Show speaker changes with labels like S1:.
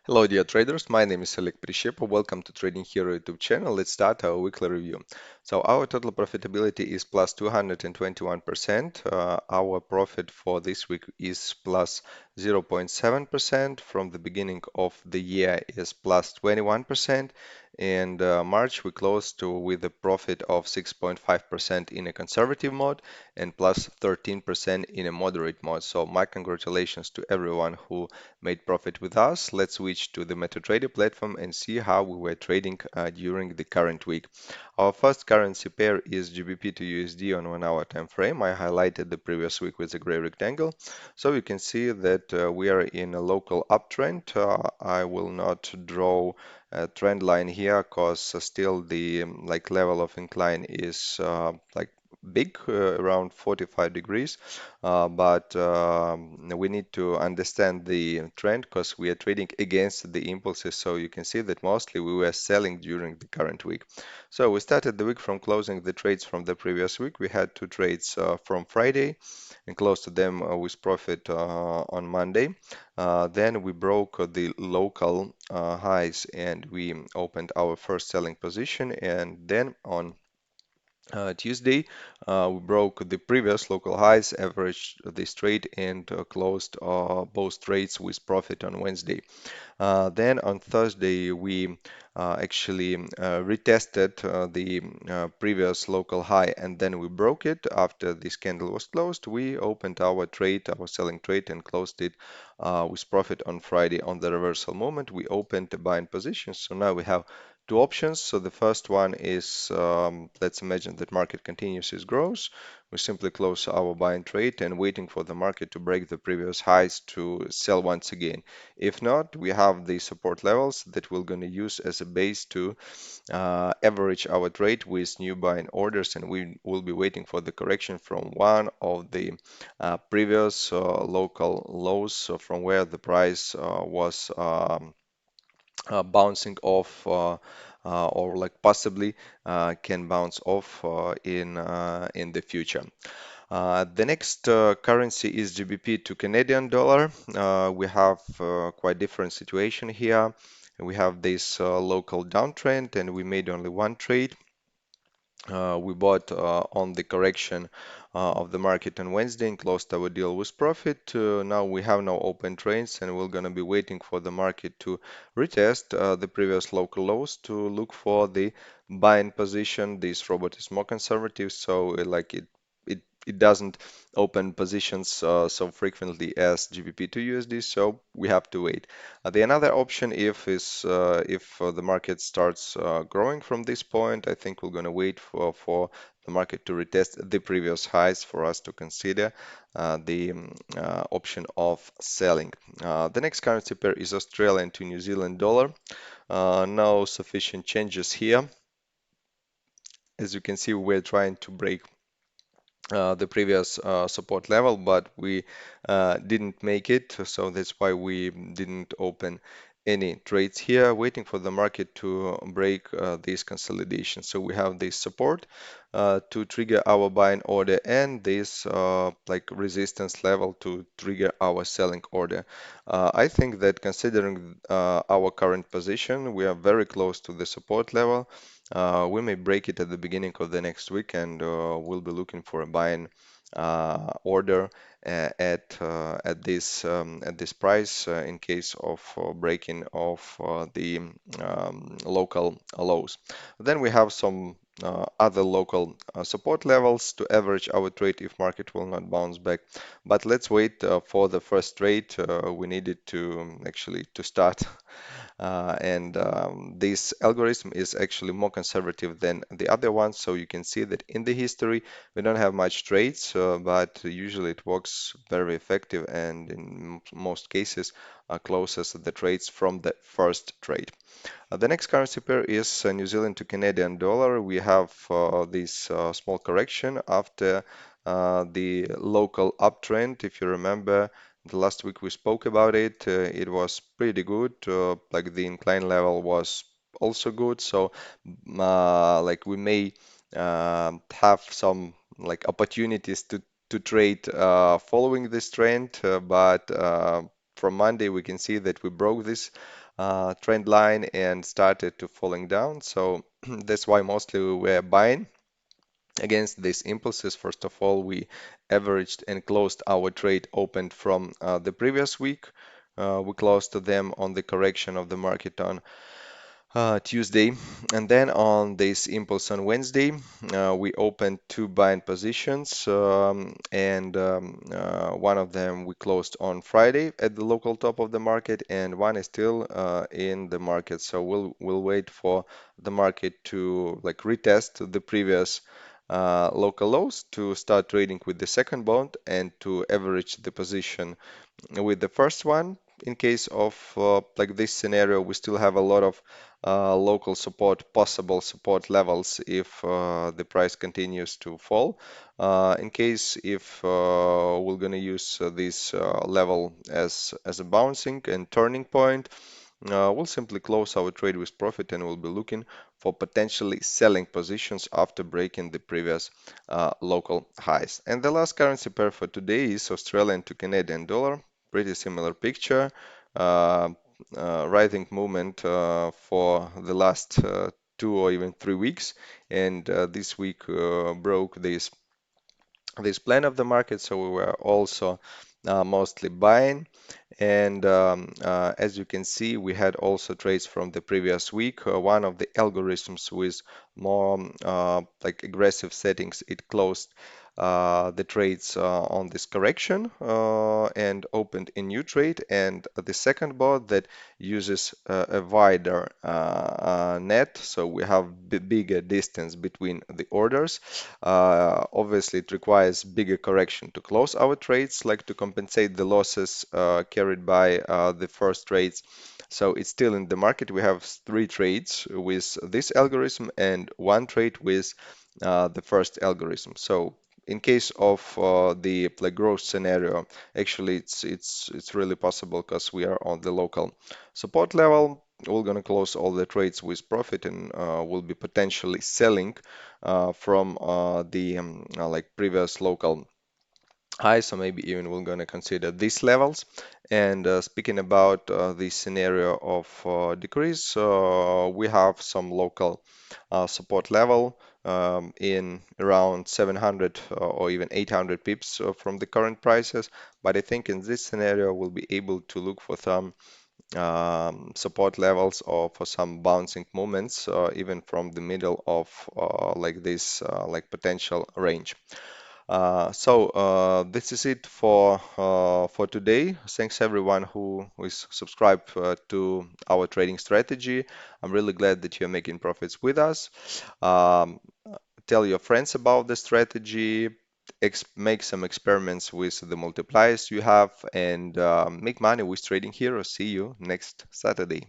S1: Hello, dear traders. My name is Oleg Prishepo. Welcome to Trading Hero YouTube channel. Let's start our weekly review. So our total profitability is plus 221%. Our profit for this week is plus 0.7%. From the beginning of the year is plus 21%. And March we closed with a profit of 6.5% in a conservative mode and plus 13% in a moderate mode. So my congratulations to everyone who made profit with us. Let's switch to the MetaTrader platform and see how we were trading during the current week. Our first currency pair is GBP to USD on 1 hour time frame. I highlighted the previous week with a gray rectangle. So you can see that we are in a local uptrend. I will not draw a trend line here because still the level of incline is big, around 45 degrees. But we need to understand the trend because we are trading against the impulses. So you can see that mostly we were selling during the current week. So we started the week from closing the trades from the previous week. We had two trades from Friday and closed them with profit on Monday. Then we broke the local highs and we opened our first selling position. And then on Tuesday, we broke the previous local highs, averaged this trade, and closed both trades with profit on Wednesday. Then on Thursday, we actually retested the previous local high and then we broke it. After this candle was closed, we opened our trade, our selling trade, and closed it with profit on Friday. On the reversal moment, we opened the buying position. So now we have two options. So the first one is let's imagine that market continues its growth. We simply close our buying trade and waiting for the market to break the previous highs to sell once again. If not, we have the support levels that we're going to use as a base to average our trade with new buying orders, and we will be waiting for the correction from one of the previous local lows, so from where the price was bouncing off or possibly can bounce off in the future. The next currency is GBP to Canadian dollar. We have quite different situation here. We have this local downtrend and we made only one trade. We bought on the correction of the market on Wednesday and closed our deal with profit. Now we have no open trades and we're going to be waiting for the market to retest the previous local lows to look for the buying position. This robot is more conservative, so it doesn't open positions so frequently as GBP to USD, so we have to wait. The another option if the market starts growing from this point, I think we're going to wait for the market to retest the previous highs for us to consider the option of selling. The next currency pair is Australian to New Zealand dollar. No sufficient changes here. As you can see, we're trying to break the previous support level, but we didn't make it. So that's why we didn't open any trades here, waiting for the market to break this consolidation. So we have this support to trigger our buying order and this resistance level to trigger our selling order. I think that considering our current position, we are very close to the support level. We may break it at the beginning of the next week and we'll be looking for a buying order at this price in case of breaking of the local lows. Then we have some other local support levels to average our trade if market will not bounce back. But let's wait for the first trade. We needed to actually to start and this algorithm is actually more conservative than the other ones. So you can see that in the history, we don't have much trades, but usually it works very effective and in most cases closes the trades from the first trade. The next currency pair is New Zealand to Canadian dollar. We have this small correction after the local uptrend. If you remember, the last week we spoke about it. It was pretty good. Like the incline level was also good. So we may have some opportunities to trade following this trend, but from Monday, we can see that we broke this trend line and started to falling down. So that's why mostly we were buying against these impulses. First of all, we averaged and closed our trade opened from the previous week. We closed them on the correction of the market on Tuesday, and then on this impulse on Wednesday, we opened two buying positions, and one of them we closed on Friday at the local top of the market, and one is still in the market. So we'll wait for the market to like retest the previous local lows to start trading with the second bond and to average the position with the first one. In case of like this scenario, we still have a lot of local support, possible support levels if the price continues to fall. In case if we're gonna use this level as a bouncing and turning point, we'll simply close our trade with profit and we'll be looking for potentially selling positions after breaking the previous local highs. And the last currency pair for today is Australian to Canadian dollar. Pretty similar picture. Uh, Rising movement for the last 2 or even 3 weeks, and this week broke this plan of the market, so we were also mostly buying. And as you can see, we had also trades from the previous week. One of the algorithms with more like aggressive settings, it closed the trades on this correction and opened a new trade. And the second bot that uses a wider net, so we have bigger distance between the orders. Obviously, it requires bigger correction to close our trades, like to compensate the losses carried by the first trades. So it's still in the market. We have three trades with this algorithm and one trade with the first algorithm. So in case of the like growth scenario, actually it's really possible because we are on the local support level. We're gonna close all the trades with profit and we'll be potentially selling from the like previous local high, so maybe even we're going to consider these levels. And speaking about the scenario of decrease, we have some local support level in around 700 or even 800 pips from the current prices. But I think in this scenario, we'll be able to look for some support levels or for some bouncing movements, even from the middle of like this like potential range. This is it for today. Thanks everyone who is subscribed to our trading strategy. I'm really glad that you're making profits with us. Um, Tell your friends about the strategy, make some experiments with the multipliers you have, and make money with Trading Hero. See you next Saturday.